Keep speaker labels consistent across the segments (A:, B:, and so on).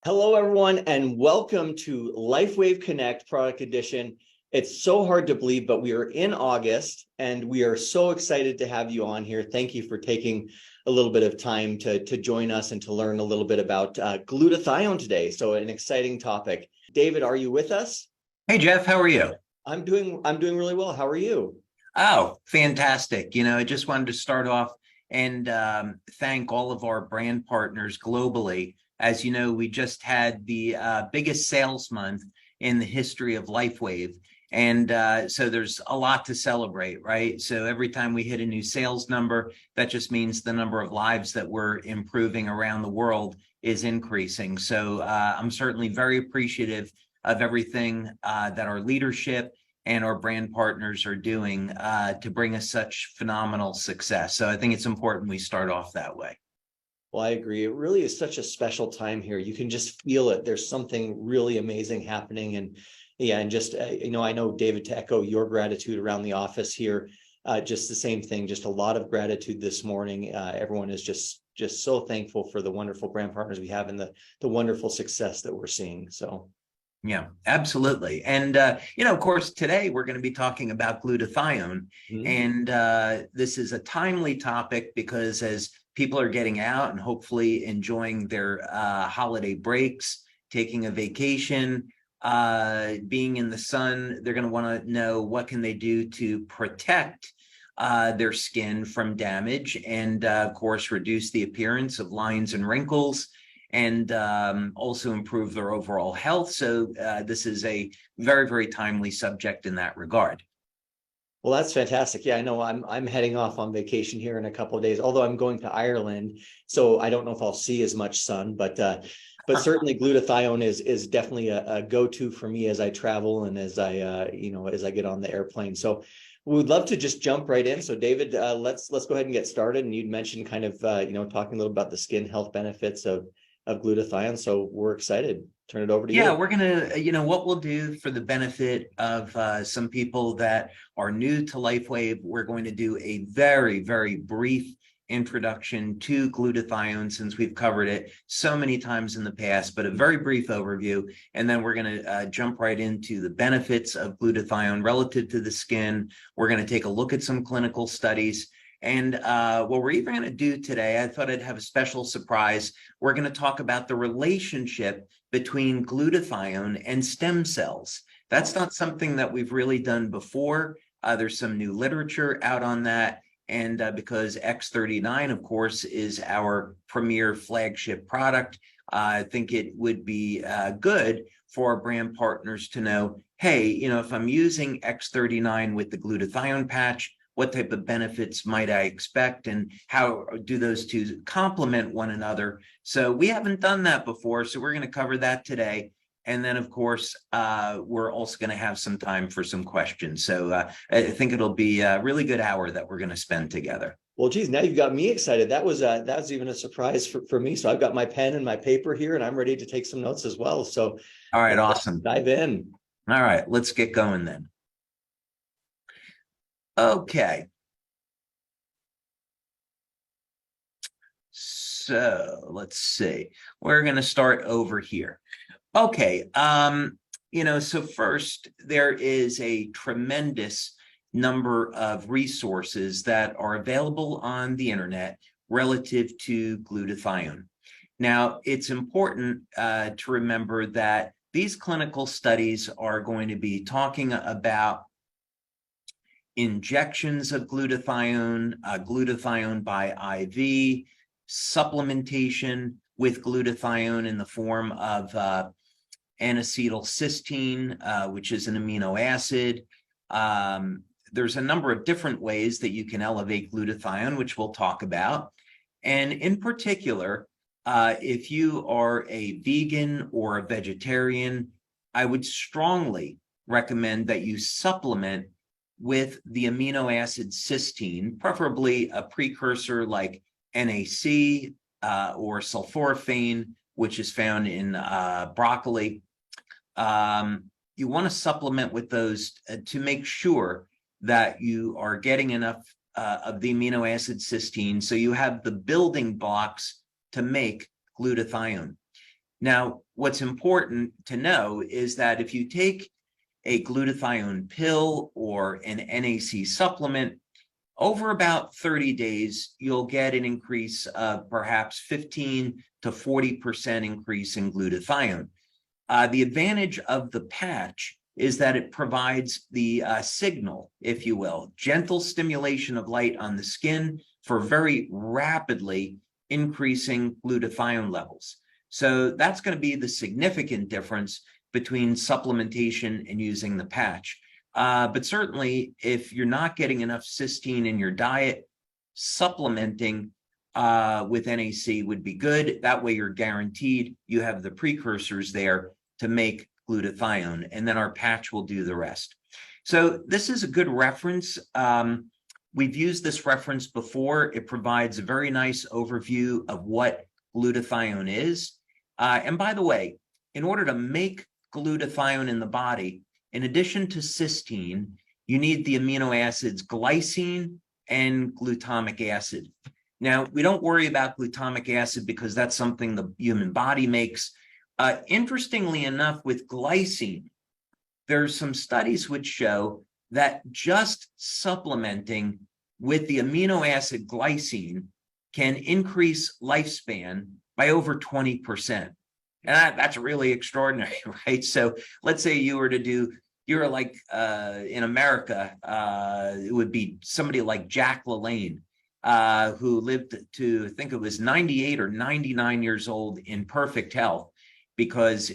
A: Hello, everyone, and welcome to LifeWave Connect Product Edition. It's so hard to believe, but we are in August, and we are so excited to have you on here. Thank you for taking a little bit of time to join us and to learn a little bit about glutathione today. So an exciting topic. David, are you with us?
B: Hey Jeff, how are you?
A: I'm doing really well. How are you?
B: Oh, fantastic. I just wanted to start off and thank all of our brand partners globally. As you know, we just had the biggest sales month in the history of LifeWave. And so there's a lot to celebrate, right? So every time we hit a new sales number, that just means the number of lives that we're improving around the world is increasing. So I'm certainly very appreciative of everything that our leadership and our brand partners are doing to bring us such phenomenal success. So I think it's important we start off that way.
A: Well, I agree. It really is such a special time here. You can just feel it. There's something really amazing happening. And yeah, and just, I know, David, to echo your gratitude around the office here, just the same thing, just a lot of gratitude this morning. Everyone is just so thankful for the wonderful brand partners we have and the wonderful success that we're seeing. So.
B: Yeah, absolutely. And, of course, today we're going to be talking about glutathione.
A: Mm-hmm.
B: And this is a timely topic because as people are getting out and hopefully enjoying their holiday breaks, taking a vacation, being in the sun, they're going to want to know what can they do to protect their skin from damage and, of course, reduce the appearance of lines and wrinkles and also improve their overall health. So this is a very, very timely subject in that regard.
A: Well, that's fantastic. Yeah, I know I'm heading off on vacation here in a couple of days, although I'm going to Ireland. So I don't know if I'll see as much sun, but certainly glutathione is definitely a go-to for me as I travel and as I as I get on the airplane. So we would love to just jump right in. So David, let's go ahead and get started. And you'd mentioned kind of talking a little about the skin health benefits of glutathione. So we're excited. Turn it over to you.
B: Yeah, we're going to, what we'll do for the benefit of some people that are new to LifeWave, we're going to do a very, very brief introduction to glutathione since we've covered it so many times in the past, but a very brief overview. And then we're going to jump right into the benefits of glutathione relative to the skin. We're going to take a look at some clinical studies. And what we're even going to do today, I thought I'd have a special surprise. We're going to talk about the relationship between glutathione and stem cells. That's not something that we've really done before. There's some new literature out on that. And because X39, of course, is our premier flagship product, I think it would be good for our brand partners to know, hey, if I'm using X39 with the glutathione patch, what type of benefits might I expect and how do those two complement one another? So we haven't done that before, so we're going to cover that today. And then, of course, we're also going to have some time for some questions. So I think it'll be a really good hour that we're going to spend together.
A: Well, geez, now you've got me excited. That was even a surprise for me. So I've got my pen and my paper here, and I'm ready to take some notes as well. So,
B: all right, awesome.
A: Dive in.
B: All right, let's get going then. Okay. So let's see. We're going to start over here. Okay. So first, there is a tremendous number of resources that are available on the internet relative to glutathione. Now, it's important to remember that these clinical studies are going to be talking about injections of glutathione, glutathione by IV, supplementation with glutathione in the form of N-acetylcysteine, which is an amino acid. There's a number of different ways that you can elevate glutathione, which we'll talk about. And in particular, if you are a vegan or a vegetarian, I would strongly recommend that you supplement with the amino acid cysteine, preferably a precursor like NAC or sulforaphane, which is found in broccoli. You want to supplement with those to make sure that you are getting enough of the amino acid cysteine so you have the building blocks to make glutathione. Now, what's important to know is that if you take a glutathione pill or an NAC supplement, over about 30 days, you'll get an increase of perhaps 15 to 40% increase in glutathione. The advantage of the patch is that it provides the signal, if you will, gentle stimulation of light on the skin for very rapidly increasing glutathione levels. So that's going to be the significant difference between supplementation and using the patch. But certainly, if you're not getting enough cysteine in your diet, supplementing with NAC would be good. That way, you're guaranteed you have the precursors there to make glutathione, and then our patch will do the rest. So this is a good reference. We've used this reference before. It provides a very nice overview of what glutathione is. And by the way, in order to make glutathione in the body, in addition to cysteine, you need the amino acids glycine and glutamic acid. Now, we don't worry about glutamic acid because that's something the human body makes. Interestingly enough, with glycine, there's some studies which show that just supplementing with the amino acid glycine can increase lifespan by over 20%. And that's really extraordinary, right? So let's say you were to do, you're like in America, it would be somebody like Jack LaLanne, who lived to, I think it was 98 or 99 years old in perfect health because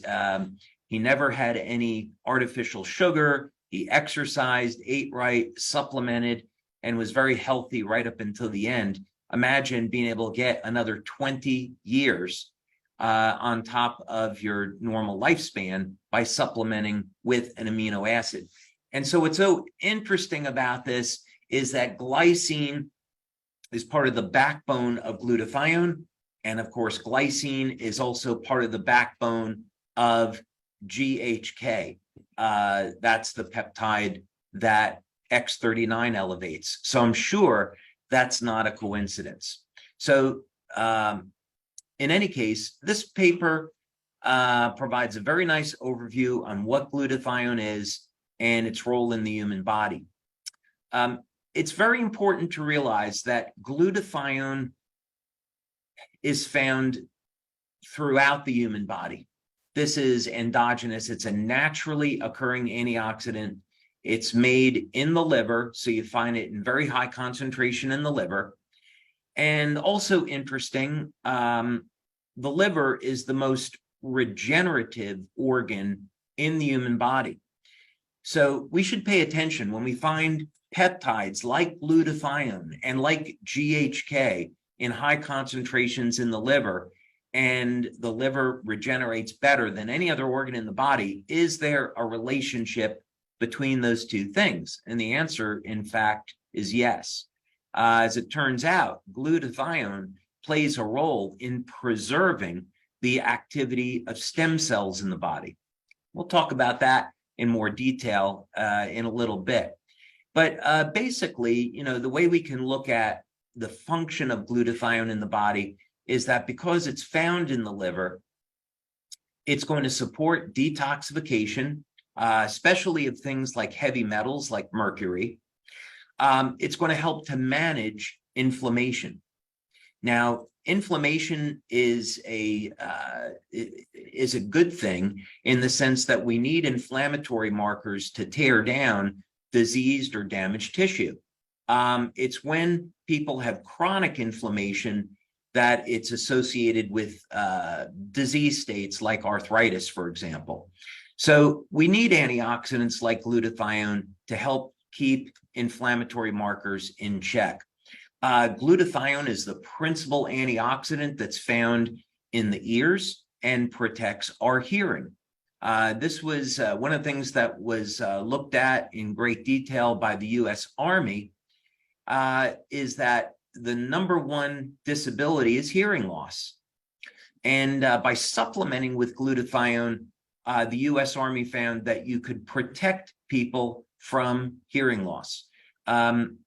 B: he never had any artificial sugar. He exercised, ate right, supplemented, and was very healthy right up until the end. Imagine being able to get another 20 years on top of your normal lifespan by supplementing with an amino acid. And so what's so interesting about this is that glycine is part of the backbone of glutathione. And of course, glycine is also part of the backbone of GHK. That's the peptide that X39 elevates. So I'm sure that's not a coincidence. So in any case, this paper provides a very nice overview on what glutathione is and its role in the human body. It's very important to realize that glutathione is found throughout the human body. This is endogenous. It's a naturally occurring antioxidant. It's made in the liver, so you find it in very high concentration in the liver. And also interesting, the liver is the most regenerative organ in the human body. So we should pay attention when we find peptides like glutathione and like GHK in high concentrations in the liver, and the liver regenerates better than any other organ in the body. Is there a relationship between those two things? And the answer, in fact, is yes. As it turns out, glutathione plays a role in preserving the activity of stem cells in the body. We'll talk about that in more detail in a little bit. But basically, the way we can look at the function of glutathione in the body is that because it's found in the liver, it's going to support detoxification, especially of things like heavy metals like mercury. It's going to help to manage inflammation. Now, inflammation is a good thing in the sense that we need inflammatory markers to tear down diseased or damaged tissue. It's when people have chronic inflammation that it's associated with disease states like arthritis, for example. So we need antioxidants like glutathione to help keep inflammatory markers in check. Glutathione is the principal antioxidant that's found in the ears and protects our hearing. This was one of the things that was looked at in great detail by the U.S. Army, is that the number one disability is hearing loss. And by supplementing with glutathione, the U.S. Army found that you could protect people from hearing loss.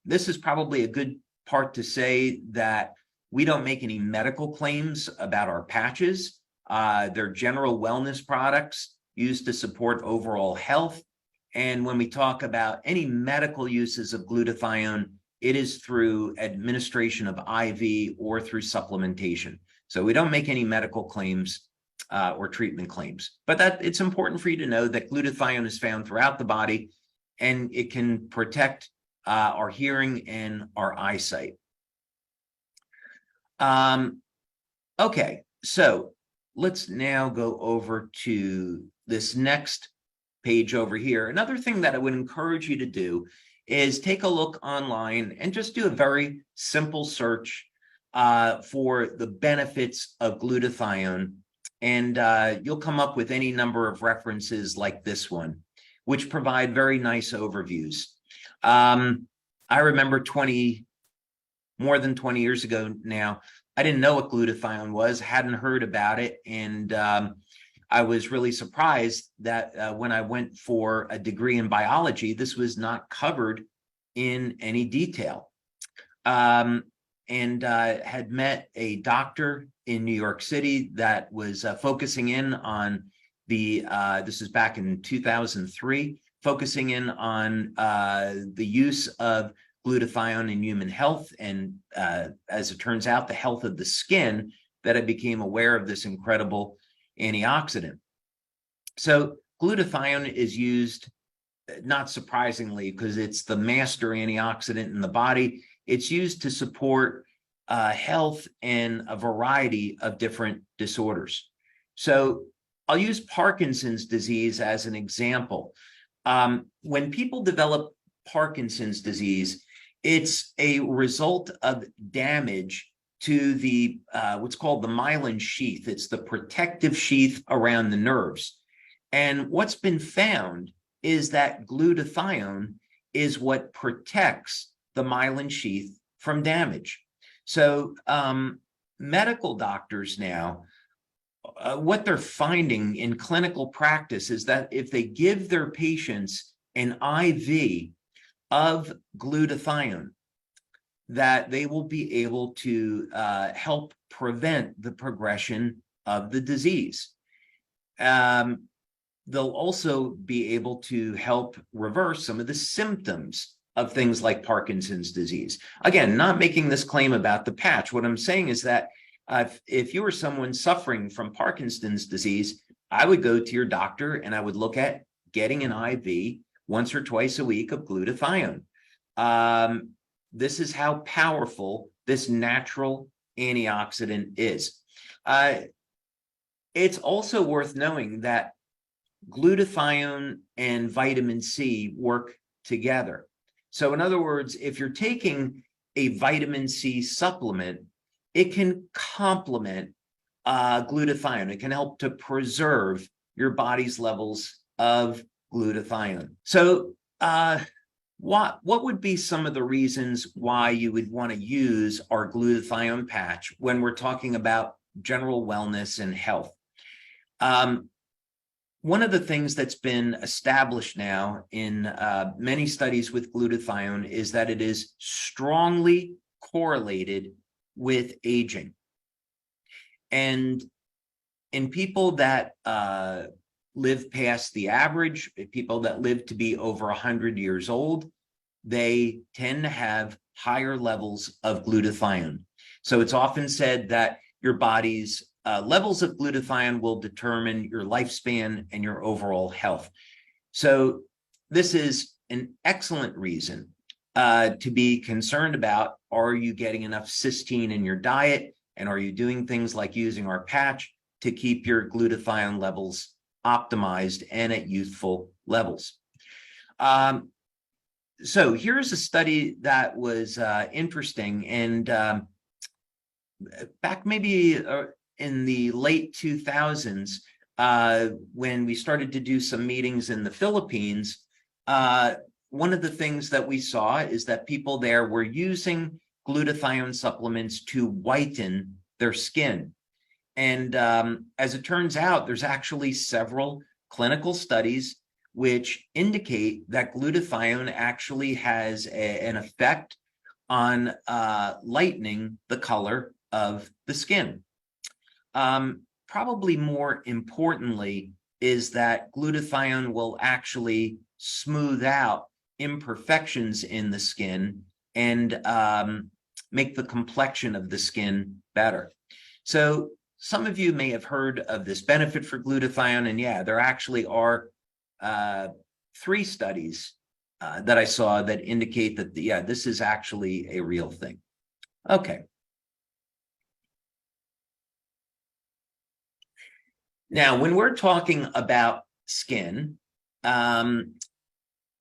B: This is probably a good part to say that we don't make any medical claims about our patches. They're general wellness products used to support overall health. And when we talk about any medical uses of glutathione, it is through administration of IV or through supplementation. So we don't make any medical claims or treatment claims, but that it's important for you to know that glutathione is found throughout the body, and it can protect our hearing and our eyesight. Okay, so let's now go over to this next page over here. Another thing that I would encourage you to do is take a look online and just do a very simple search for the benefits of glutathione. And you'll come up with any number of references like this one, which provide very nice overviews. I remember more than 20 years ago now, I didn't know what glutathione was, hadn't heard about it. And I was really surprised that when I went for a degree in biology, this was not covered in any detail. And had met a doctor in New York City that was focusing in on this is back in 2003, focusing in on the use of glutathione in human health. And as it turns out, the health of the skin, that I became aware of this incredible antioxidant. So glutathione is used, not surprisingly, because it's the master antioxidant in the body. It's used to support health in a variety of different disorders. So I'll use Parkinson's disease as an example. When people develop Parkinson's disease, it's a result of damage to the what's called the myelin sheath. It's the protective sheath around the nerves. And what's been found is that glutathione is what protects the myelin sheath from damage. So medical doctors now, what they're finding in clinical practice is that if they give their patients an IV of glutathione, that they will be able to help prevent the progression of the disease. They'll also be able to help reverse some of the symptoms of things like Parkinson's disease. Again, not making this claim about the patch. What I'm saying is that if you were someone suffering from Parkinson's disease, I would go to your doctor and I would look at getting an IV once or twice a week of glutathione. This is how powerful this natural antioxidant is. It's also worth knowing that glutathione and vitamin C work together. So in other words, if you're taking a vitamin C supplement, it can complement glutathione. It can help to preserve your body's levels of glutathione. So what would be some of the reasons why you would want to use our glutathione patch when we're talking about general wellness and health? One of the things that's been established now in many studies with glutathione is that it is strongly correlated with aging. And in people that live past the average, people that live to be over 100 years old, they tend to have higher levels of glutathione. So it's often said that your body's levels of glutathione will determine your lifespan and your overall health. So this is an excellent reason to be concerned about, are you getting enough cysteine in your diet? And are you doing things like using our patch to keep your glutathione levels optimized and at youthful levels? So here's a study that was interesting. And back maybe in the late 2000s, when we started to do some meetings in the Philippines, one of the things that we saw is that people there were using glutathione supplements to whiten their skin. And as it turns out, there's actually several clinical studies which indicate that glutathione actually has an effect on lightening the color of the skin. probably more importantly is that glutathione will actually smooth out imperfections in the skin and make the complexion of the skin better. So some of you may have heard of this benefit for glutathione, and yeah, there actually are 3 studies that I saw that indicate that, yeah, this is actually a real thing. Okay. Now, when we're talking about skin,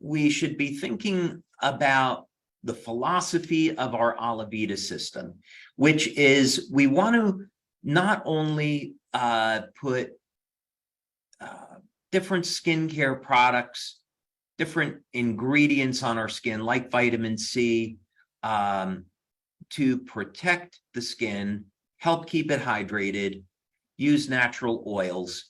B: we should be thinking about the philosophy of our Alavita system, which is we want to not only put different skincare products, different ingredients on our skin, like vitamin C, to protect the skin, help keep it hydrated, use natural oils,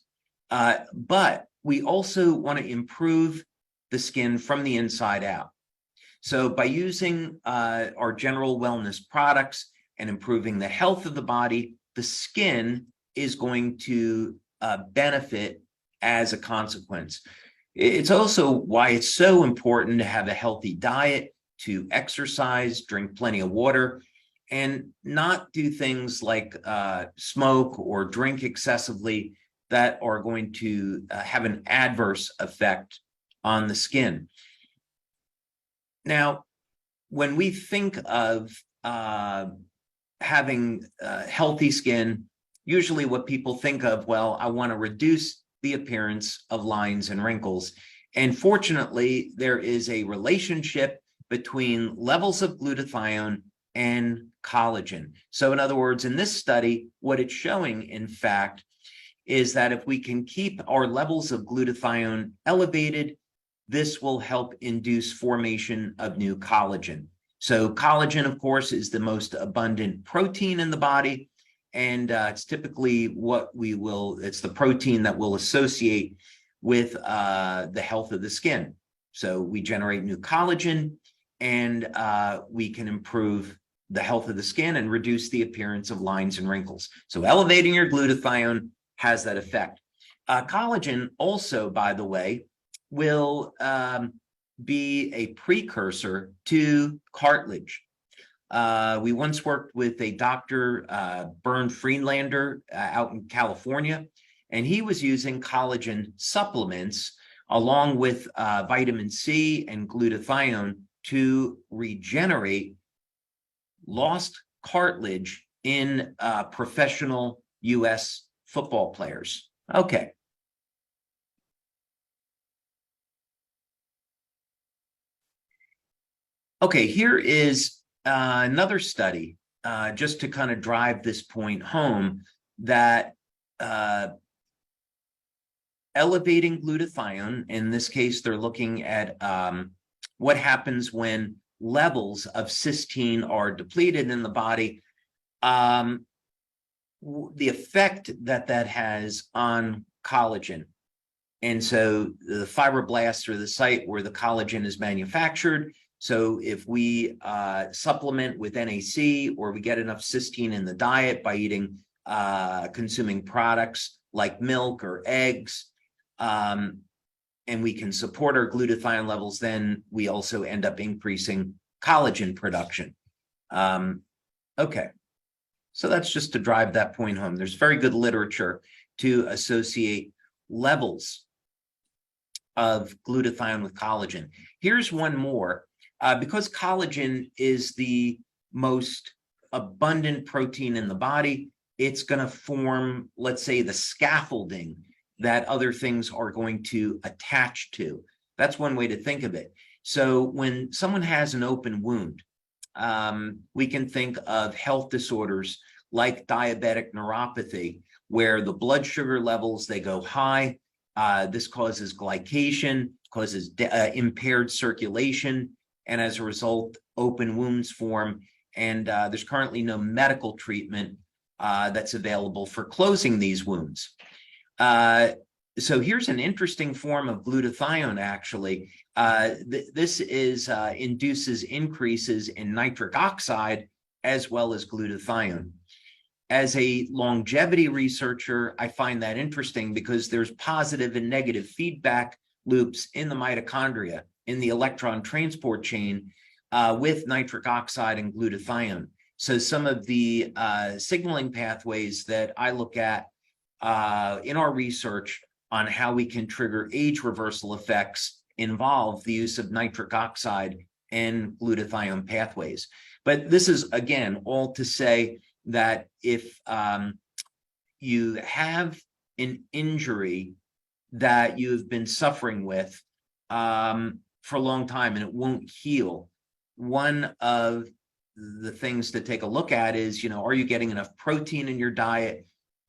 B: but we also want to improve the skin from the inside out. So by using our general wellness products and improving the health of the body, the skin is going to benefit as a consequence. It's also why it's so important to have a healthy diet, to exercise, drink plenty of water, and not do things like smoke or drink excessively that are going to have an adverse effect on the skin. Now, when we think of having healthy skin, usually what people think of, well, I want to reduce the appearance of lines and wrinkles. And fortunately, there is a relationship between levels of glutathione and collagen. So in other words, in this study, what it's showing, in fact, is that if we can keep our levels of glutathione elevated, this will help induce formation of new collagen. So collagen, of course, is the most abundant protein in the body. And it's typically it's the protein that will associate with the health of the skin. So we generate new collagen, and we can improve the health of the skin and reduce the appearance of lines and wrinkles. So elevating your glutathione has that effect. Collagen also, by the way, will be a precursor to cartilage. We once worked with a doctor, Bernd Friedlander, out in California, and he was using collagen supplements along with vitamin C and glutathione to regenerate lost cartilage in professional U.S. football players. Okay. Okay, here is another study, just to kind of drive this point home, that elevating glutathione, in this case, they're looking at what happens when levels of cysteine are depleted in the body, the effect that that has on collagen. And so the fibroblasts are the site where the collagen is manufactured. So if we supplement with NAC, or we get enough cysteine in the diet by eating, consuming products like milk or eggs, and we can support our glutathione levels, then we also end up increasing collagen production. Okay, so that's just to drive that point home. There's very good literature to associate levels of glutathione with collagen. Here's one more. Because collagen is the most abundant protein in the body, it's going to form, let's say, the scaffolding that other things are going to attach to. That's one way to think of it. So when someone has an open wound, we can think of health disorders like diabetic neuropathy, where the blood sugar levels, they go high. This causes glycation, causes impaired circulation, and as a result, open wounds form. And there's currently no medical treatment that's available for closing these wounds. So here's an interesting form of glutathione, actually. This induces increases in nitric oxide as well as glutathione. As a longevity researcher, I find that interesting because there's positive and negative feedback loops in the mitochondria, in the electron transport chain with nitric oxide and glutathione. So some of the signaling pathways that I look at in our research on how we can trigger age reversal effects involve the use of nitric oxide and glutathione pathways. But this is, again, all to say that if you have an injury that you've been suffering with for a long time and it won't heal, one of the things to take a look at is, are you getting enough protein in your diet?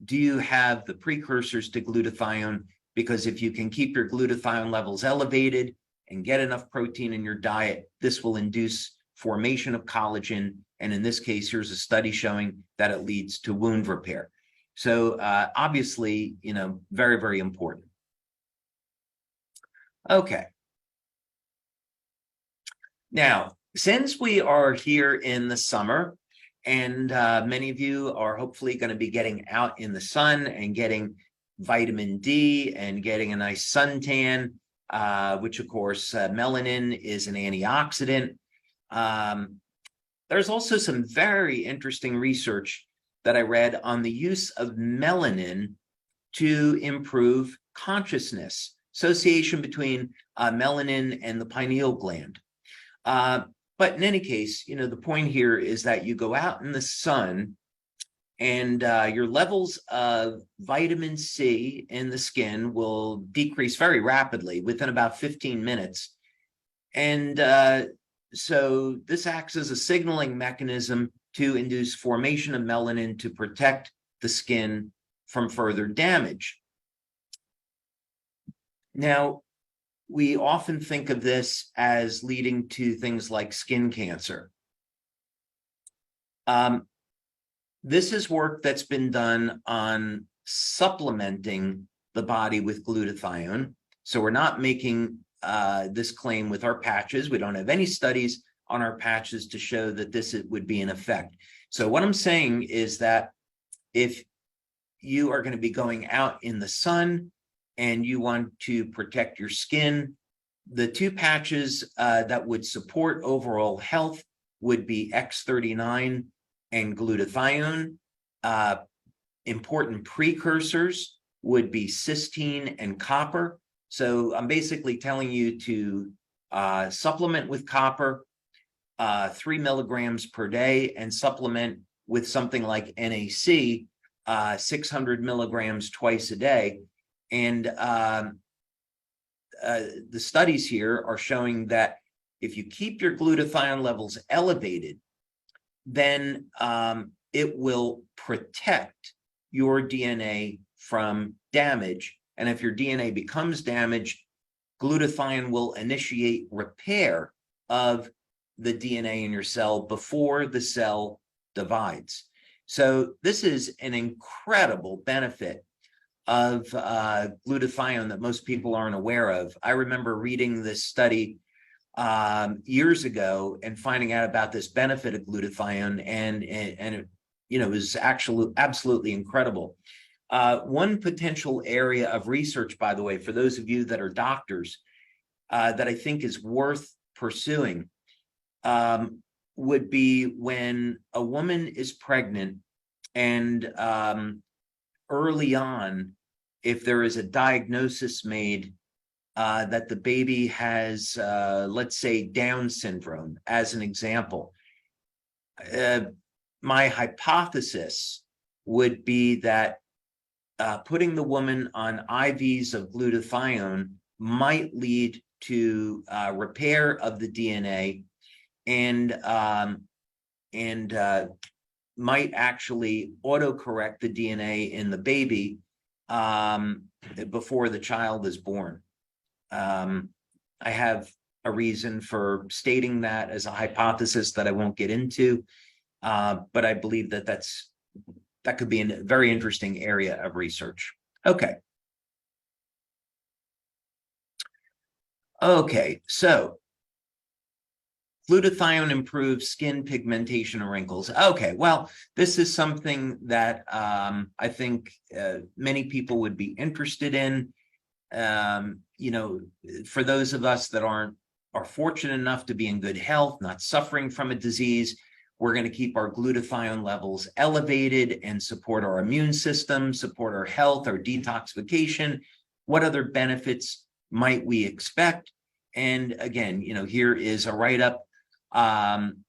B: Do you have the precursors to glutathione? Because if you can keep your glutathione levels elevated and get enough protein in your diet, this will induce formation of collagen. And in this case, here's a study showing that it leads to wound repair. So obviously, very, very important. Okay. Now, since we are here in the summer, and many of you are hopefully going to be getting out in the sun and getting vitamin D and getting a nice suntan, which of course, melanin is an antioxidant. There's also some very interesting research that I read on the use of melanin to improve consciousness, association between melanin and the pineal gland. But in any case, the point here is that you go out in the sun and your levels of vitamin C in the skin will decrease very rapidly within about 15 minutes. And so this acts as a signaling mechanism to induce formation of melanin to protect the skin from further damage. Now, we often think of this as leading to things like skin cancer. This is work that's been done on supplementing the body with glutathione. So we're not making this claim with our patches. We don't have any studies on our patches to show that this would be an effect. So what I'm saying is that if you are going to be going out in the sun and you want to protect your skin, the two patches that would support overall health would be X39 and glutathione. Important precursors would be cysteine and copper. So I'm basically telling you to supplement with copper 3 milligrams per day and supplement with something like NAC 600 milligrams twice a day. And the studies here are showing that if you keep your glutathione levels elevated, then it will protect your DNA from damage. And if your DNA becomes damaged, glutathione will initiate repair of the DNA in your cell before the cell divides. So this is an incredible benefit of glutathione that most people aren't aware of. I remember reading this study years ago and finding out about this benefit of glutathione, and it was actually absolutely incredible. One potential area of research, by the way, for those of you that are doctors, that I think is worth pursuing would be when a woman is pregnant and early on, if there is a diagnosis made that the baby has, let's say, Down syndrome, as an example, my hypothesis would be that putting the woman on IVs of glutathione might lead to repair of the DNA and might actually autocorrect the DNA in the baby before the child is born. I have a reason for stating that as a hypothesis that I won't get into, but I believe that that could be a very interesting area of research. Okay. Okay, so Glutathione improves skin pigmentation and wrinkles. Okay, well, this is something that I think many people would be interested in. You know, for those of us that are fortunate enough to be in good health, not suffering from a disease, we're going to keep our glutathione levels elevated and support our immune system, support our health, our detoxification. What other benefits might we expect? And again, you know, here is a write-up on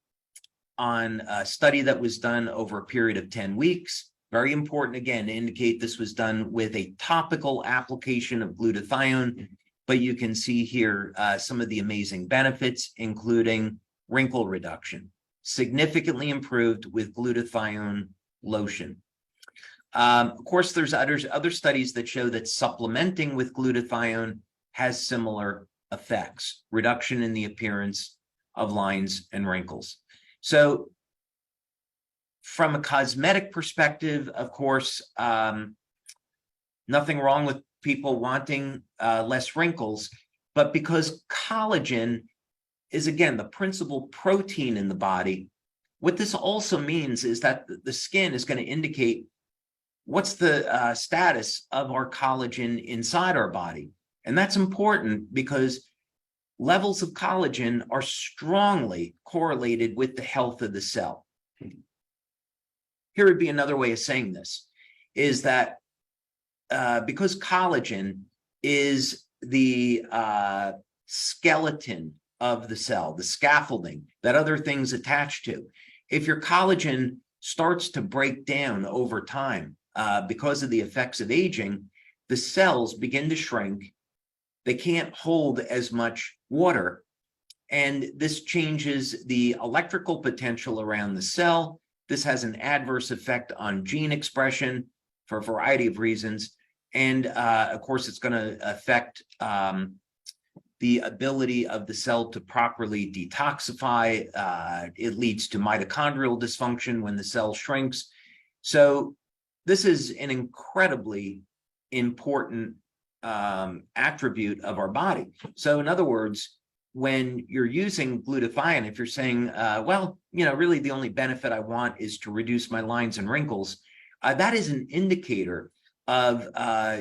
B: a study that was done over a period of 10 weeks. Very important, again, to indicate this was done with a topical application of glutathione, but you can see here some of the amazing benefits, including wrinkle reduction, significantly improved with glutathione lotion. Of course, there's other studies that show that supplementing with glutathione has similar effects, reduction in the appearance of lines and wrinkles. So from a cosmetic perspective, of course, nothing wrong with people wanting less wrinkles, but because collagen is, again, the principal protein in the body, what this also means is that the skin is going to indicate what's the status of our collagen inside our body. And that's important because levels of collagen are strongly correlated with the health of the cell. Here would be another way of saying this, is that because collagen is the skeleton of the cell, the scaffolding that other things attach to, if your collagen starts to break down over time because of the effects of aging, the cells begin to shrink. They can't hold as much water, and this changes the electrical potential around the cell. This has an adverse effect on gene expression for a variety of reasons. And of course, it's going to affect the ability of the cell to properly detoxify. It leads to mitochondrial dysfunction when the cell shrinks. So this is an incredibly important attribute of our body. So in other words, when you're using glutathione, if you're saying, well, you know, really the only benefit I want is to reduce my lines and wrinkles, that is an indicator of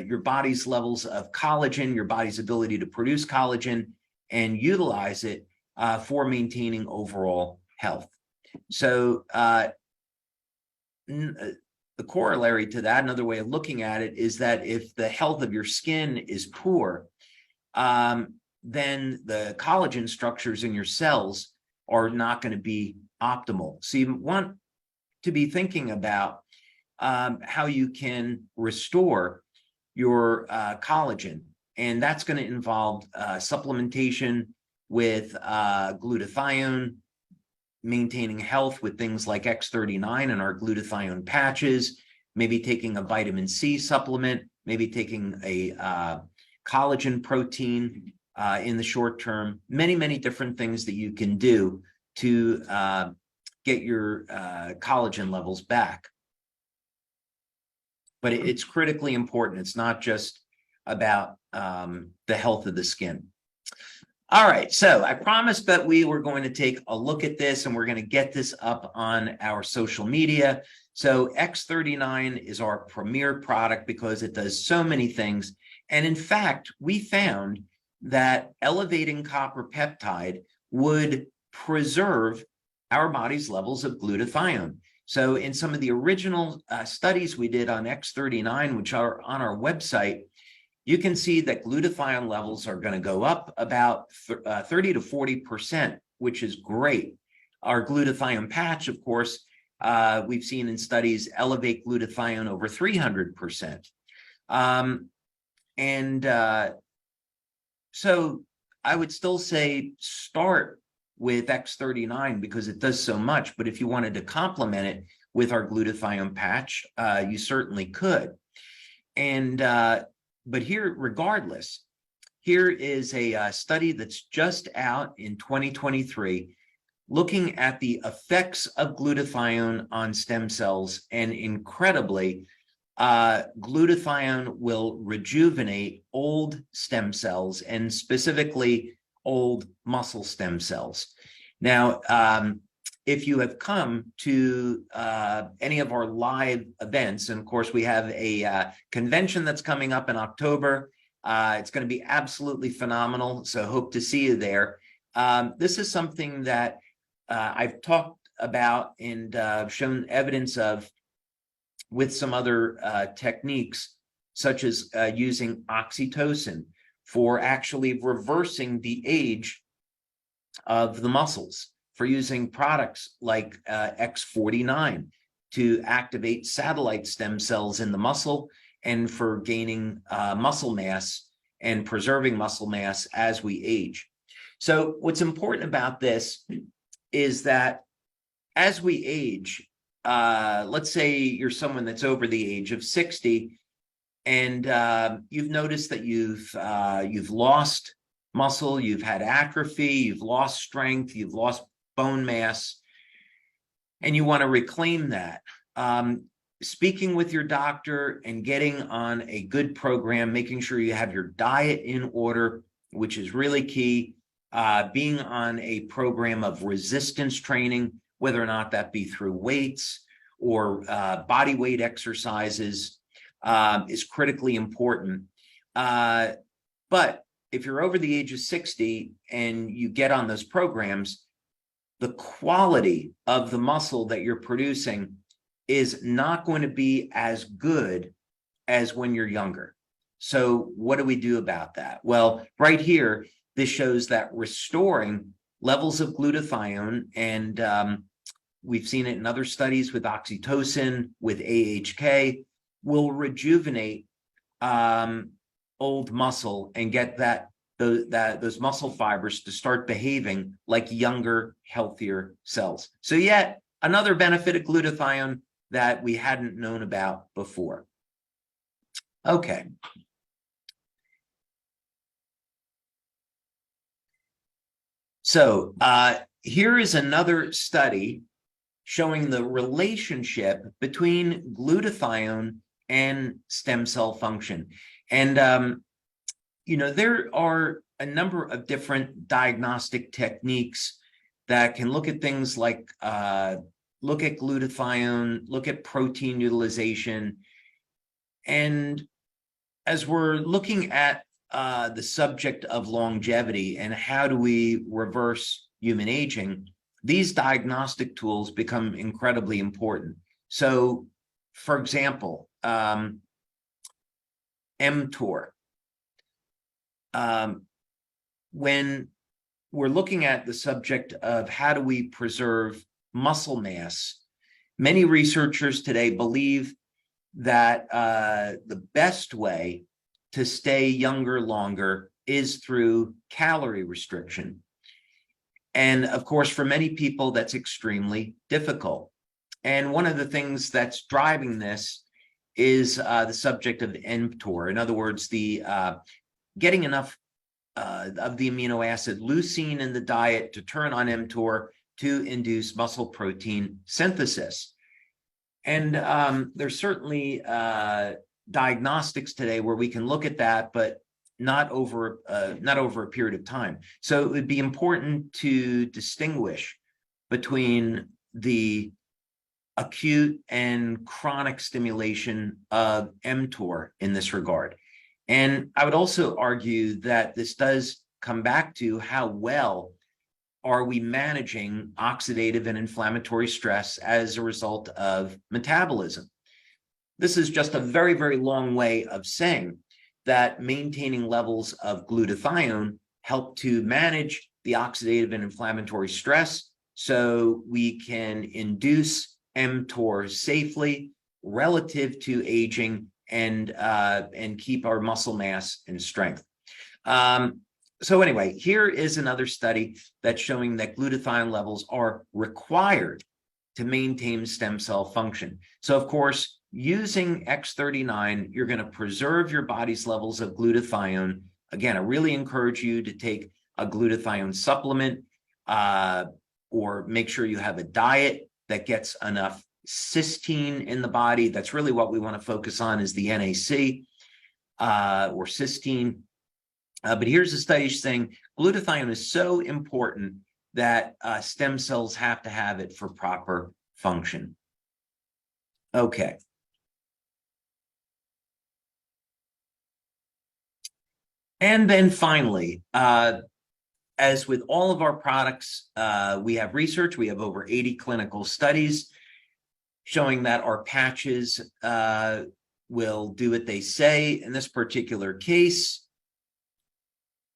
B: your body's levels of collagen, your body's ability to produce collagen and utilize it for maintaining overall health. So the corollary to that, another way of looking at it, is that if the health of your skin is poor, then the collagen structures in your cells are not going to be optimal. So you want to be thinking about how you can restore your collagen. And that's going to involve supplementation with glutathione, maintaining health with things like X39 and our glutathione patches, maybe taking a vitamin C supplement, maybe taking a collagen protein in the short term, many different things that you can do to get your collagen levels back. But it's critically important. It's not just about the health of the skin. All right, so I promised that we were going to take a look at this and we're going to get this up on our social media. So X39 is our premier product because it does so many things. And in fact, we found that elevating copper peptide would preserve our body's levels of glutathione. So in some of the original studies we did on X39, which are on our website, you can see that glutathione levels are going to go up about 30 to 40%, which is great. Our glutathione patch, of course, we've seen in studies elevate glutathione over 300%. So I would still say start with X39 because it does so much. But if you wanted to complement it with our glutathione patch, you certainly could. But here, regardless, here is a study that's just out in 2023 looking at the effects of glutathione on stem cells. And incredibly, glutathione will rejuvenate old stem cells and specifically old muscle stem cells. Now, if you have come to any of our live events, and of course we have a convention that's coming up in October. It's going to be absolutely phenomenal, so hope to see you there. This is something that I've talked about and shown evidence of with some other techniques, such as using oxytocin for actually reversing the age of the muscles, for using products like X49 to activate satellite stem cells in the muscle, and for gaining muscle mass and preserving muscle mass as we age. So what's important about this is that as we age, let's say you're someone that's over the age of 60, and you've noticed that you've lost muscle, you've had atrophy, you've lost strength, you've lost bone mass, and you want to reclaim that. Speaking with your doctor and getting on a good program, making sure you have your diet in order, which is really key. Being on a program of resistance training, whether or not that be through weights or body weight exercises, is critically important. But if you're over the age of 60 and you get on those programs, the quality of the muscle that you're producing is not going to be as good as when you're younger. So what do we do about that? Well, right here, this shows that restoring levels of glutathione, and we've seen it in other studies with oxytocin, with AHK, will rejuvenate old muscle and get those muscle fibers to start behaving like younger, healthier cells. So yet another benefit of glutathione that we hadn't known about before. Okay. So here is another study showing the relationship between glutathione and stem cell function. And, there are a number of different diagnostic techniques that can look at things like look at glutathione, look at protein utilization. And as we're looking at the subject of longevity and how do we reverse human aging, these diagnostic tools become incredibly important. So, for example, mTOR. When we're looking at the subject of how do we preserve muscle mass, many researchers today believe that the best way to stay younger longer is through calorie restriction. And of course, for many people, that's extremely difficult. And one of the things that's driving this is the subject of mTOR. In other words, the getting enough of the amino acid leucine in the diet to turn on mTOR to induce muscle protein synthesis. And there's certainly diagnostics today where we can look at that, but not over a period of time. So it would be important to distinguish between the acute and chronic stimulation of mTOR in this regard. And I would also argue that this does come back to how well are we managing oxidative and inflammatory stress as a result of metabolism. This is just a very, very long way of saying that maintaining levels of glutathione help to manage the oxidative and inflammatory stress so we can induce mTOR safely relative to aging and keep our muscle mass and strength. So anyway, here is another study that's showing that glutathione levels are required to maintain stem cell function. So of course, using X39, you're going to preserve your body's levels of glutathione. Again, I really encourage you to take a glutathione supplement or make sure you have a diet that gets enough cysteine in the body. That's really what we want to focus on, is the NAC or cysteine. But here's a study saying glutathione is so important that stem cells have to have it for proper function. Okay. And then finally, as with all of our products, we have research. We have over 80 clinical studies showing that our patches will do what they say. In this particular case,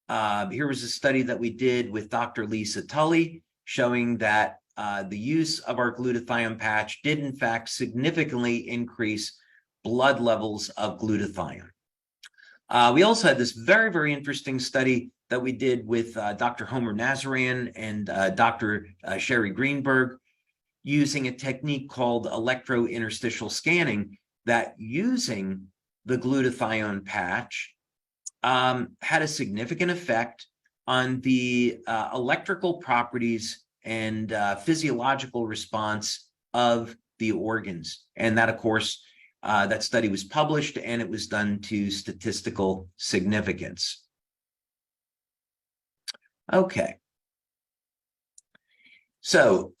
B: here was a study that we did with Dr. Lisa Tully showing that the use of our glutathione patch did in fact significantly increase blood levels of glutathione. We also had this very, very interesting study that we did with Dr. Homer Nazarian and Dr. Sherry Greenberg using a technique called electrointerstitial scanning, that using the glutathione patch had a significant effect on the electrical properties and physiological response of the organs. And that, of course, that study was published and it was done to statistical significance. Okay. So,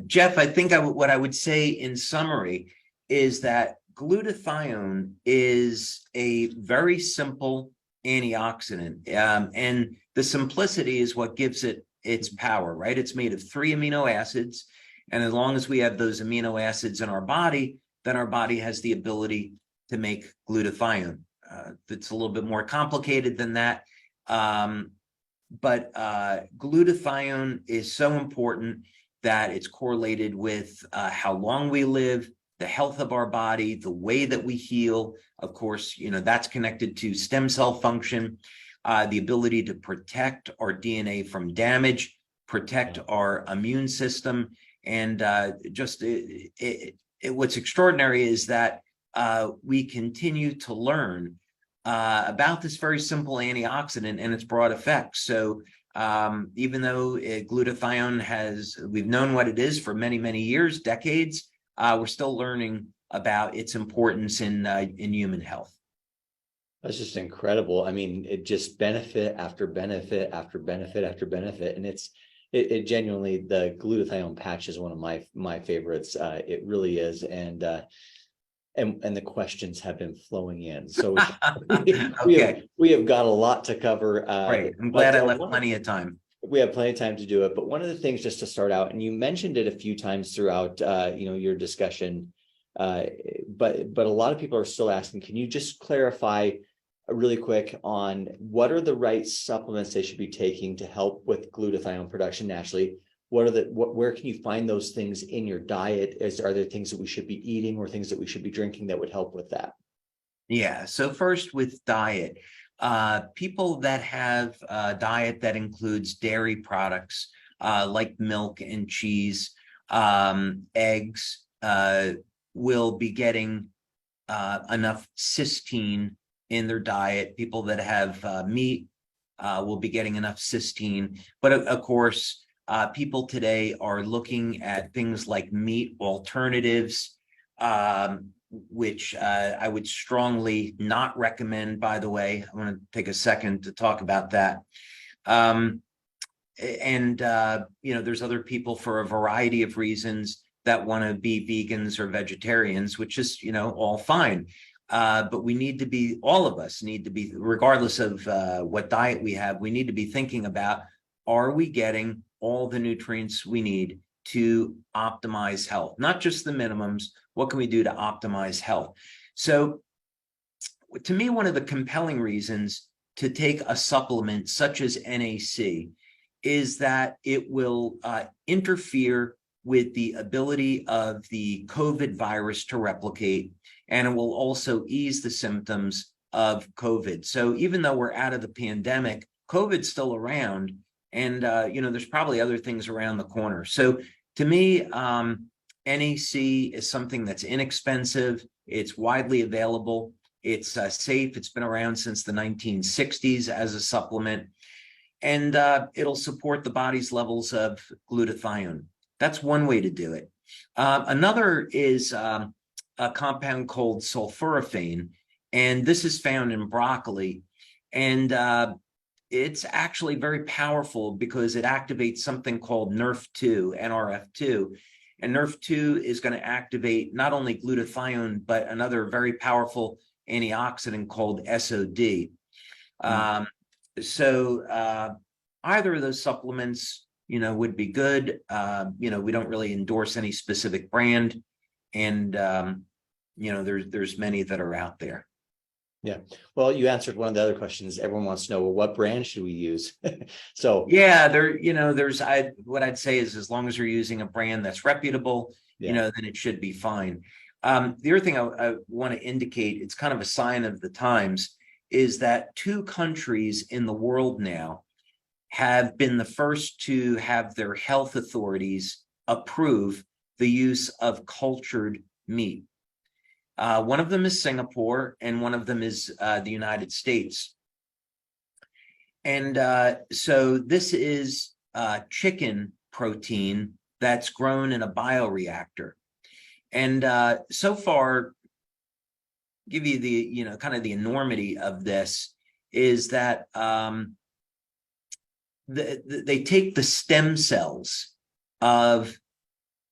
B: Jeff, I think what I would say in summary is that glutathione is a very simple antioxidant, and the simplicity is what gives it its power, right? It's made of 3 amino acids, and as long as we have those amino acids in our body, then our body has the ability to make glutathione. It's a little bit more complicated than that, but glutathione is so important that it's correlated with how long we live, the health of our body, the way that we heal. Of course, that's connected to stem cell function, the ability to protect our DNA from damage, protect our immune system. And what's extraordinary is that we continue to learn about this very simple antioxidant and its broad effects. So even though glutathione we've known what it is for many, many years, decades, we're still learning about its importance in human health.
A: That's just incredible. I mean, it just benefit after benefit after benefit after benefit. And it genuinely, the glutathione patch is one of my favorites. It really is. And the questions have been flowing in. So
B: Okay.
A: we have got a lot to cover.
B: Right. I'm glad I left plenty of time.
A: We have plenty of time to do it. But one of the things, just to start out, and you mentioned it a few times throughout your discussion, but a lot of people are still asking, can you just clarify really quick on what are the right supplements they should be taking to help with glutathione production naturally? Where can you find those things in your diet? Are there things that we should be eating or things that we should be drinking that would help with that?
B: Yeah. So first with diet, people that have a diet that includes dairy products like milk and cheese, eggs, will be getting enough cysteine in their diet. People that have meat will be getting enough cysteine. But of course, people today are looking at things like meat alternatives, which I would strongly not recommend, by the way. I want to take a second to talk about that. There's other people for a variety of reasons that want to be vegans or vegetarians, which is, all fine. But all of us need to be, regardless of what diet we have, we need to be thinking about, are we getting all the nutrients we need to optimize health? Not just the minimums. What can we do to optimize health? So to me, one of the compelling reasons to take a supplement such as NAC is that it will interfere with the ability of the COVID virus to replicate, and it will also ease the symptoms of COVID. So even though we're out of the pandemic, COVID's still around, and there's probably other things around the corner. So to me, NAC is something that's inexpensive. It's widely available. It's safe. It's been around since the 1960s as a supplement, and it'll support the body's levels of glutathione. That's one way to do it. Another is a compound called sulforaphane, and this is found in broccoli. And it's actually very powerful because it activates something called NRF2, NRF2. And NRF2 is going to activate not only glutathione, but another very powerful antioxidant called SOD. So either of those supplements, would be good. We don't really endorse any specific brand. And, there's many that are out there.
A: Yeah. Well, you answered one of the other questions. Everyone wants to know, well, what brand should we use? So
B: yeah, what I'd say is as long as you're using a brand that's reputable, then it should be fine. The other thing I want to indicate, it's kind of a sign of the times, is that 2 countries in the world now have been the first to have their health authorities approve the use of cultured meat. One of them is Singapore, and one of them is the United States. And so this is chicken protein that's grown in a bioreactor. And so far, give you the, kind of the enormity of this is that they take the stem cells of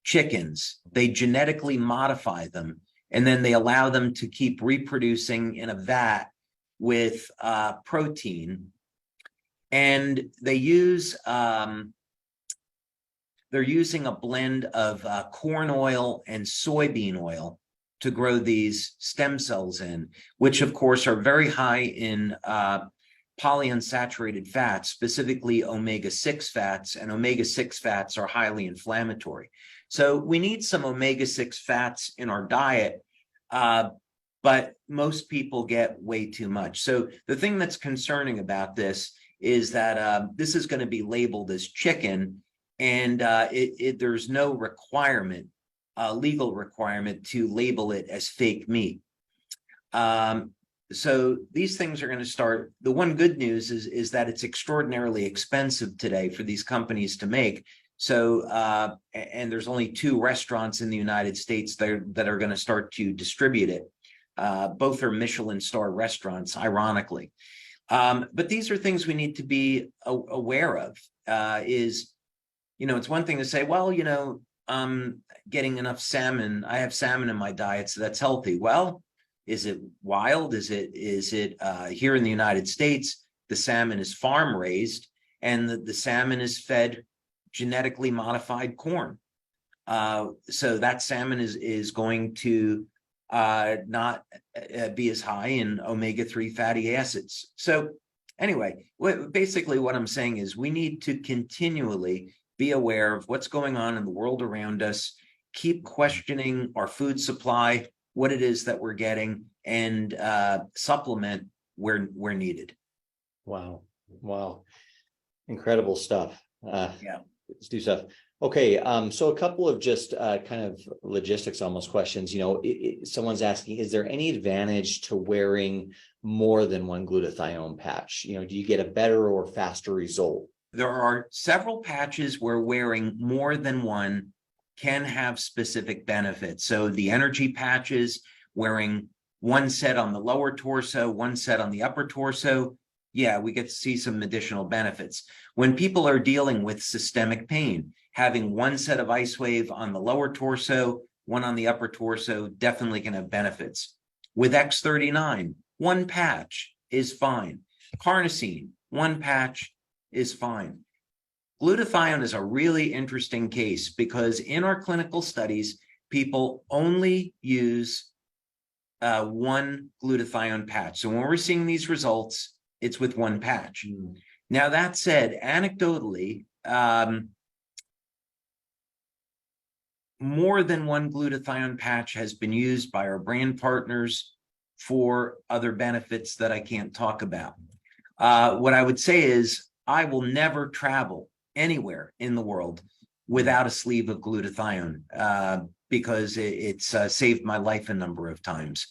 B: chickens, they genetically modify them, and then they allow them to keep reproducing in a vat with protein. And they use, they're using a blend of corn oil and soybean oil to grow these stem cells in, which of course are very high in polyunsaturated fats, specifically omega-6 fats, and omega-6 fats are highly inflammatory. So we need some omega-6 fats in our diet, but most people get way too much. So the thing that's concerning about this is that this is going to be labeled as chicken, and there's no requirement, legal requirement to label it as fake meat. So these things are going to start. The one good news is that it's extraordinarily expensive today for these companies to make. So, and there's only 2 restaurants in the United States that are going to start to distribute it. Both are Michelin star restaurants, ironically. But these are things we need to be aware of. It's one thing to say, well, I'm getting enough salmon. I have salmon in my diet, so that's healthy. Well, is it wild? Is it here in the United States, the salmon is farm raised, and the salmon is fed genetically modified corn. So that salmon is going to not be as high in omega-3 fatty acids. So anyway, basically what I'm saying is we need to continually be aware of what's going on in the world around us, keep questioning our food supply, what it is that we're getting, and supplement where needed.
A: Wow. Incredible stuff.
B: Yeah.
A: Let's do stuff. Okay. So a couple of just kind of logistics almost questions. Someone's asking, is there any advantage to wearing more than one glutathione patch? Do you get a better or faster result?
B: There are several patches where wearing more than one can have specific benefits. So the energy patches, wearing one set on the lower torso, one set on the upper torso, yeah, we get to see some additional benefits. When people are dealing with systemic pain, having one set of LifeWave on the lower torso, one on the upper torso, definitely can have benefits. With X39, one patch is fine. Carnosine, one patch is fine. Glutathione is a really interesting case because in our clinical studies, people only use one glutathione patch. So when we're seeing these results, it's with one patch. Now, that said, anecdotally, more than one glutathione patch has been used by our brand partners for other benefits that I can't talk about. What I would say is I will never travel anywhere in the world without a sleeve of glutathione because it's saved my life a number of times.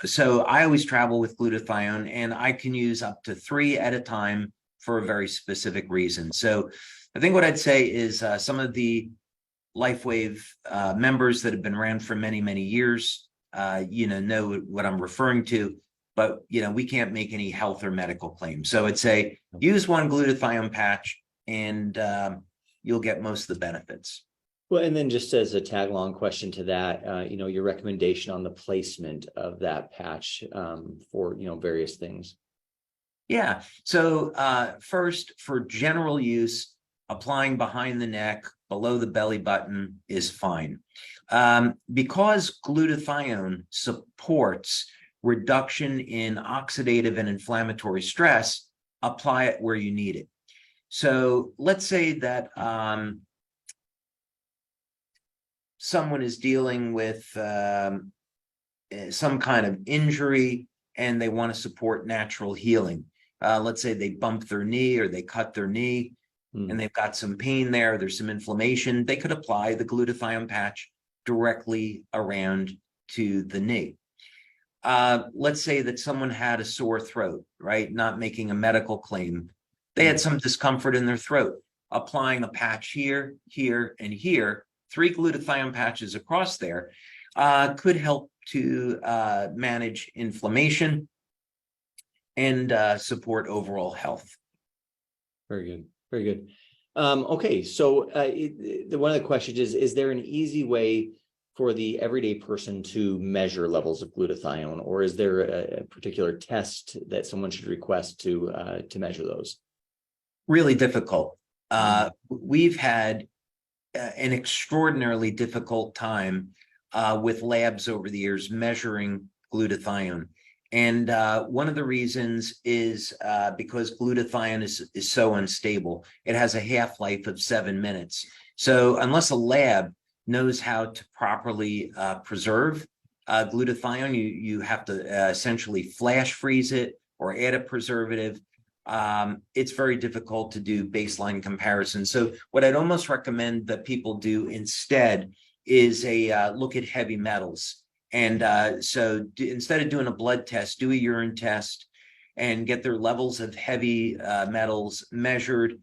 B: So I always travel with glutathione, and I can use up to 3 at a time for a very specific reason. So I think what I'd say is some of the LifeWave members that have been around for many, many years, know what I'm referring to. but we can't make any health or medical claims. So I'd say use one glutathione patch and you'll get most of the benefits.
A: Well, and then just as a tag along question to that, your recommendation on the placement of that patch for, various things.
B: Yeah. So first, for general use, applying behind the neck, below the belly button is fine. Because glutathione supports reduction in oxidative and inflammatory stress, apply it where you need it. So let's say that someone is dealing with some kind of injury and they want to support natural healing. Let's say they bump their knee or they cut their knee and they've got some pain there, there's some inflammation. They could apply the glutathione patch directly around to the knee. Let's say that someone had a sore throat, right? Not making a medical claim. They had some discomfort in their throat. Applying a patch here, here, and here, 3 glutathione patches across there, could help to manage inflammation and support overall health.
A: Very good. Very good. Okay. So one of the questions is there an easy way for the everyday person to measure levels of glutathione, or is there a particular test that someone should request to measure those?
B: Really difficult. We've had an extraordinarily difficult time with labs over the years measuring glutathione. And one of the reasons is because glutathione is so unstable. It has a half-life of 7 minutes. So unless a lab knows how to properly preserve glutathione, you have to essentially flash freeze it or add a preservative. It's very difficult to do baseline comparisons. So what I'd almost recommend that people do instead is a look at heavy metals. And so instead of doing a blood test, do a urine test and get their levels of heavy metals measured.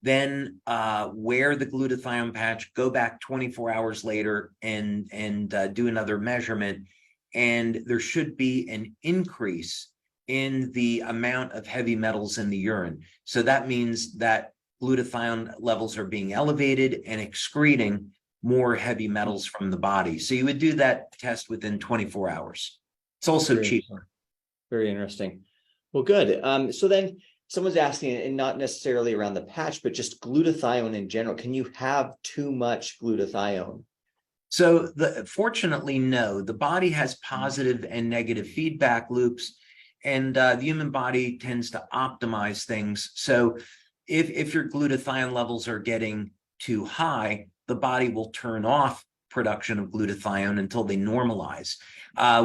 B: Then wear the glutathione patch, go back 24 hours later and do another measurement. And there should be an increase in the amount of heavy metals in the urine. So that means that glutathione levels are being elevated and excreting more heavy metals from the body. So you would do that test within 24 hours. It's also cheaper.
A: Very interesting. Well, good. So then someone's asking, and not necessarily around the patch, but just glutathione in general. Can you have too much glutathione?
B: So fortunately, no. The body has positive and negative feedback loops, and the human body tends to optimize things. So if your glutathione levels are getting too high, the body will turn off production of glutathione until they normalize.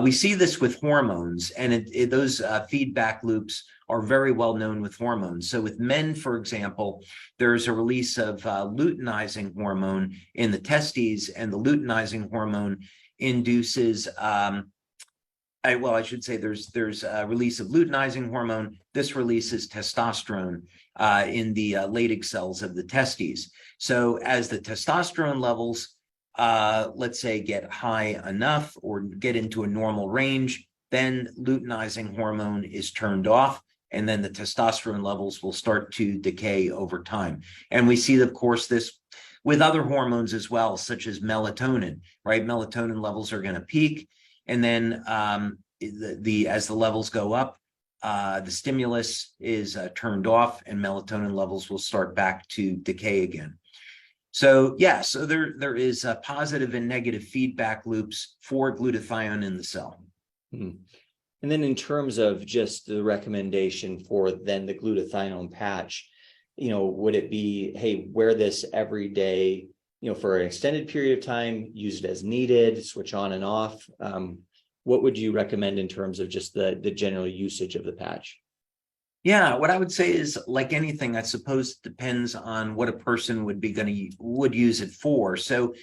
B: We see this with hormones, and those feedback loops are very well known with hormones. So with men, for example, there's a release of luteinizing hormone in the testes, and the luteinizing hormone induces I should say there's a release of luteinizing hormone. This releases testosterone in the Leydig cells of the testes. So as the testosterone levels, let's say, get high enough or get into a normal range, then luteinizing hormone is turned off, and then the testosterone levels will start to decay over time. And we see, of course, this with other hormones as well, such as melatonin, right? Melatonin levels are going to peak. And then as the levels go up, the stimulus is turned off and melatonin levels will start back to decay again. So yeah, so there is positive and negative feedback loops for glutathione in the cell.
A: And then in terms of just the recommendation for then the glutathione patch, would it be, hey, wear this every day, for an extended period of time, use it as needed, switch on and off? What would you recommend in terms of just the general usage of the patch?
B: Yeah, what I would say is, like anything, I suppose it depends on what a person would use it for. So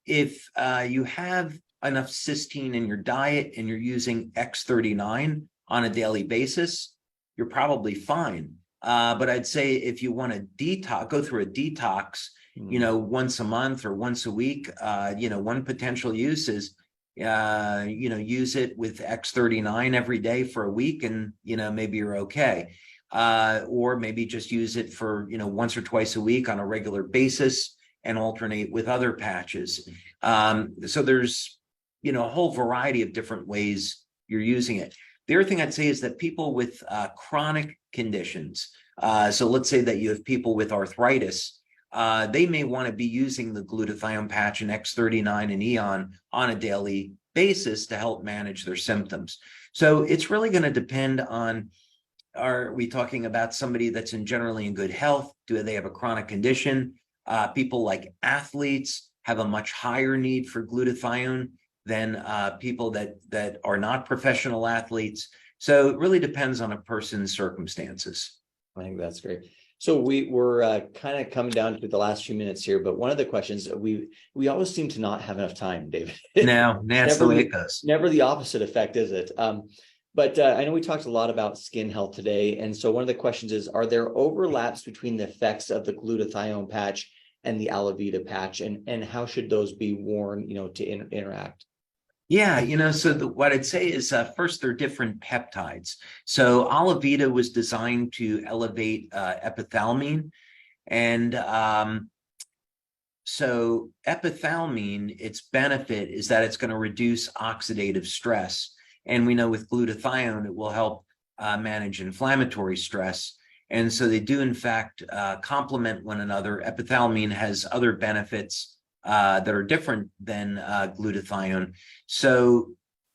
B: if you have enough cysteine in your diet and you're using X39 on a daily basis, you're probably fine. But I'd say if you want to go through a detox, once a month or once a week, one potential use is use it with X39 every day for a week and, maybe you're okay. Or maybe just use it for, once or twice a week on a regular basis and alternate with other patches. So there's, a whole variety of different ways you're using it. The other thing I'd say is that people with chronic conditions, so let's say that you have people with arthritis, they may want to be using the glutathione patch and X39 and Eon on a daily basis to help manage their symptoms. So it's really going to depend on, are we talking about somebody that's generally in good health? Do they have a chronic condition? People like athletes have a much higher need for glutathione than people that are not professional athletes. So it really depends on a person's circumstances.
A: I think that's great. So we're kind of coming down to the last few minutes here, but one of the questions we always seem to not have enough time, David.
B: No, that's the way it goes.
A: Never the opposite effect, is it? But I know we talked a lot about skin health today, and so one of the questions is: are there overlaps between the effects of the glutathione patch and the Alavita patch, and how should those be worn, to interact?
B: Yeah, so what I'd say is first, they're different peptides. So Alavita was designed to elevate epithalamine. And so epithalamine, its benefit is that it's going to reduce oxidative stress. And we know with glutathione, it will help manage inflammatory stress. And so they do, in fact, complement one another. Epithalamine has other benefits that are different than glutathione. So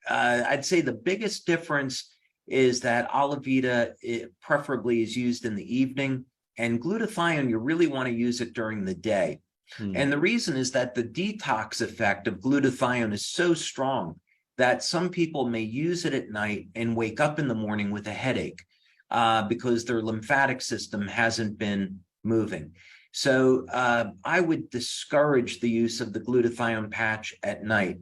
B: I'd say the biggest difference is that Alavita preferably is used in the evening, and glutathione, you really want to use it during the day. And the reason is that the detox effect of glutathione is so strong that some people may use it at night and wake up in the morning with a headache because their lymphatic system hasn't been moving. So I would discourage the use of the glutathione patch at night.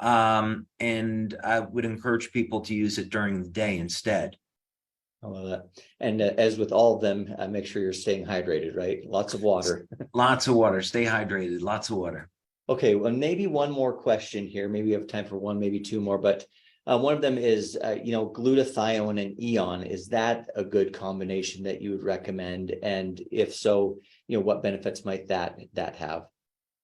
B: And I would encourage people to use it during the day instead.
A: I love that. And as with all of them, make sure you're staying hydrated, right? Lots of water.
B: Lots of water. Stay hydrated. Lots of water.
A: Okay, well, maybe one more question here. Maybe we have time for one, maybe two more, but one of them is, glutathione and Eon. Is that a good combination that you would recommend? And if so, what benefits might that have?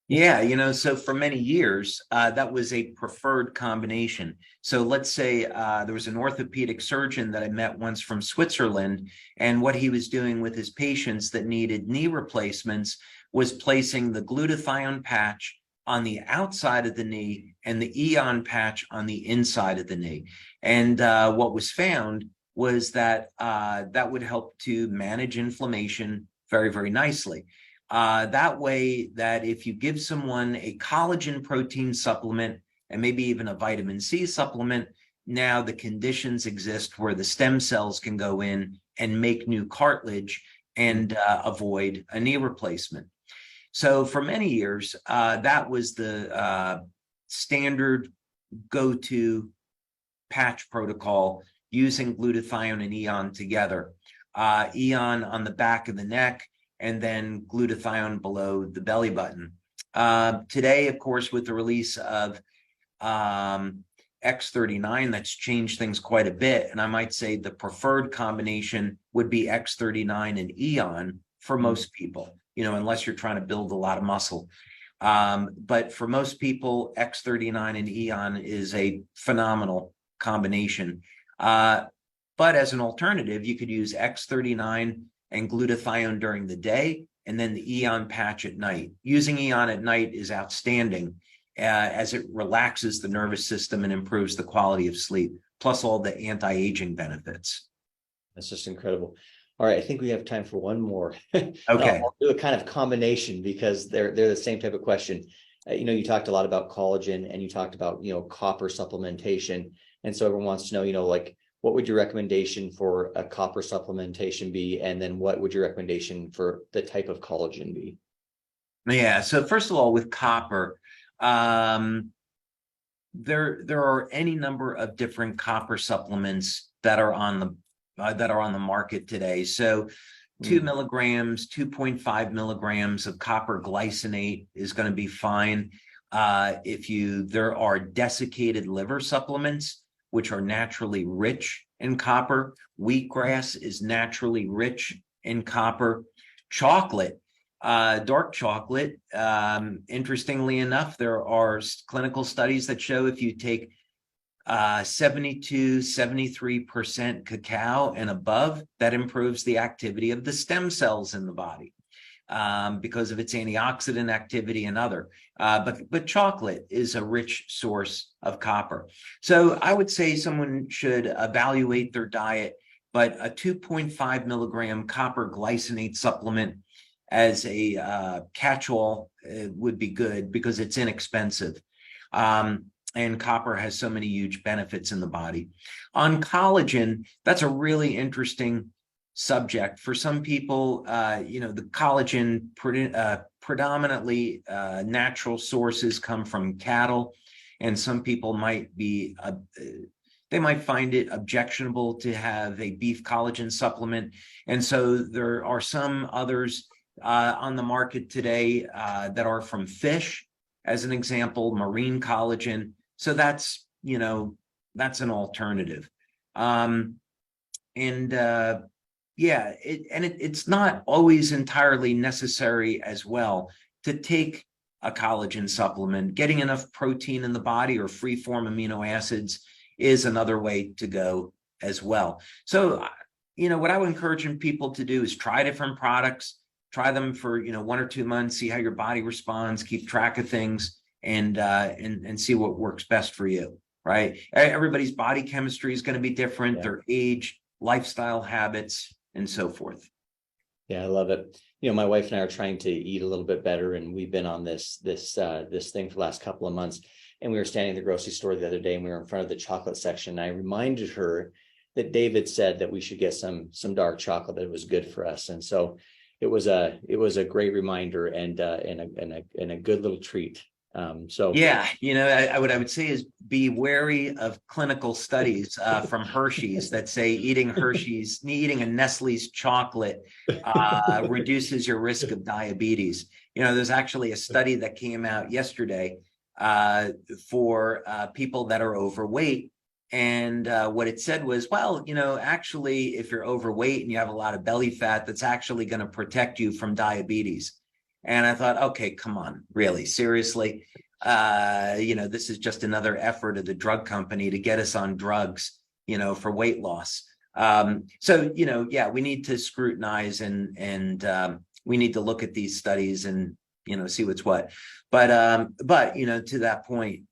B: Yeah, so for many years, that was a preferred combination. So let's say there was an orthopedic surgeon that I met once from Switzerland, and what he was doing with his patients that needed knee replacements was placing the glutathione patch on the outside of the knee and the Eon patch on the inside of the knee. And what was found was that that would help to manage inflammation very, very nicely. That way, that if you give someone a collagen protein supplement and maybe even a vitamin C supplement, now the conditions exist where the stem cells can go in and make new cartilage and avoid a knee replacement. So for many years, that was the standard go-to patch protocol, using glutathione and Eon together. Eon on the back of the neck, and then glutathione below the belly button. Today, of course, with the release of X39, that's changed things quite a bit. And I might say the preferred combination would be X39 and Eon for most people, unless you're trying to build a lot of muscle. But for most people, X39 and Eon is a phenomenal combination. But as an alternative, you could use X39 and glutathione during the day, and then the Eon patch at night. Using Eon at night is outstanding as it relaxes the nervous system and improves the quality of sleep, plus all the anti-aging benefits.
A: That's just incredible. All right, I think we have time for one more.
B: Okay.
A: I'll do a kind of combination because they're the same type of question. You talked a lot about collagen, and you talked about, copper supplementation. And so everyone wants to know, what would your recommendation for a copper supplementation be? And then what would your recommendation for the type of collagen be?
B: Yeah. So first of all, with copper, there are any number of different copper supplements that are on the market today. So 2 milligrams, 2.5 milligrams of copper glycinate is going to be fine. There are desiccated liver supplements, which are naturally rich in copper. Wheatgrass is naturally rich in copper. Chocolate, dark chocolate, interestingly enough, there are clinical studies that show if you take 72, 73% cacao and above, that improves the activity of the stem cells in the body because of its antioxidant activity and other. But chocolate is a rich source of copper. So I would say someone should evaluate their diet, but a 2.5 milligram copper glycinate supplement as a catch-all would be good because it's inexpensive. And copper has so many huge benefits in the body. On collagen, that's a really interesting subject. For some people, the collagen predominantly natural sources come from cattle, and some people might find it objectionable to have a beef collagen supplement. And so there are some others on the market today that are from fish, as an example, marine collagen. So that's an alternative. It's not always entirely necessary as well to take a collagen supplement. Getting enough protein in the body or free form amino acids is another way to go as well. So, what I would encourage people to do is try different products, try them for, 1 or 2 months, see how your body responds, keep track of things, and see what works best for you, right? Everybody's body chemistry is going to be different, their age, lifestyle habits, and so forth.
A: Yeah, I love it. My wife and I are trying to eat a little bit better, and we've been on this thing for the last couple of months. And we were standing in the grocery store the other day, and we were in front of the chocolate section. And I reminded her that David said that we should get some dark chocolate, that it was good for us. And so it was a great reminder and a good little treat.
B: I would say is be wary of clinical studies from Hershey's that say eating a Nestle's chocolate reduces your risk of diabetes. There's actually a study that came out yesterday for people that are overweight. And what it said was, actually, if you're overweight and you have a lot of belly fat, that's actually going to protect you from diabetes. And I thought, okay, come on, really, seriously? This is just another effort of the drug company to get us on drugs, for weight loss. We need to scrutinize and we need to look at these studies and, see what's what. But to that point,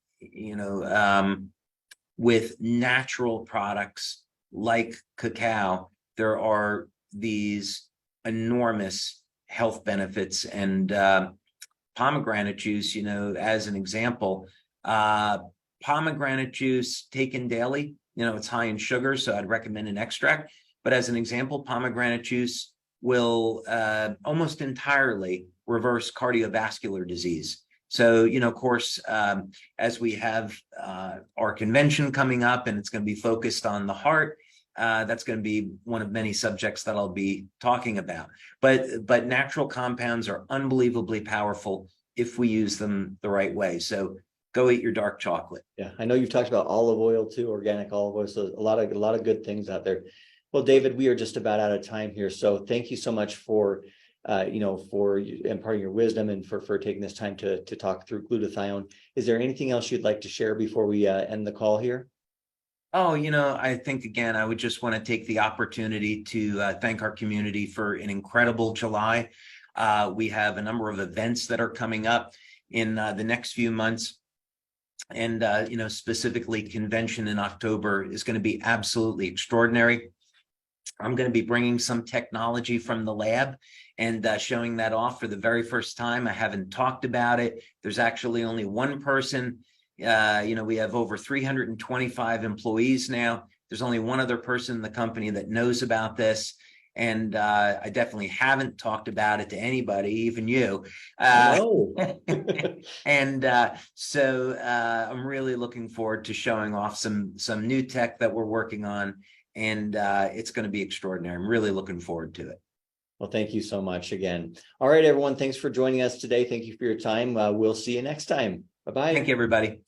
B: with natural products like cacao, there are these enormous health benefits. And pomegranate juice, as an example, pomegranate juice taken daily, it's high in sugar, so I'd recommend an extract. But as an example, pomegranate juice will almost entirely reverse cardiovascular disease. So, of course, as we have our convention coming up, and it's going to be focused on the heart, that's going to be one of many subjects that I'll be talking about. But natural compounds are unbelievably powerful if we use them the right way. So go eat your dark chocolate.
A: Yeah, I know you've talked about olive oil too, organic olive oil. So a lot of good things out there. Well, David, we are just about out of time here. So thank you so much for imparting your wisdom and for taking this time to talk through glutathione. Is there anything else you'd like to share before we end the call here?
B: Oh, I think, again, I would just want to take the opportunity to thank our community for an incredible July. We have a number of events that are coming up in the next few months. And, specifically convention in October is going to be absolutely extraordinary. I'm going to be bringing some technology from the lab and showing that off for the very first time. I haven't talked about it. There's actually only one person. We have over 325 employees now. There's only one other person in the company that knows about this. And I definitely haven't talked about it to anybody, even you. So I'm really looking forward to showing off some new tech that we're working on. And it's going to be extraordinary. I'm really looking forward to it.
A: Well, thank you so much again. All right, everyone. Thanks for joining us today. Thank you for your time. We'll see you next time. Bye-bye.
B: Thank you, everybody.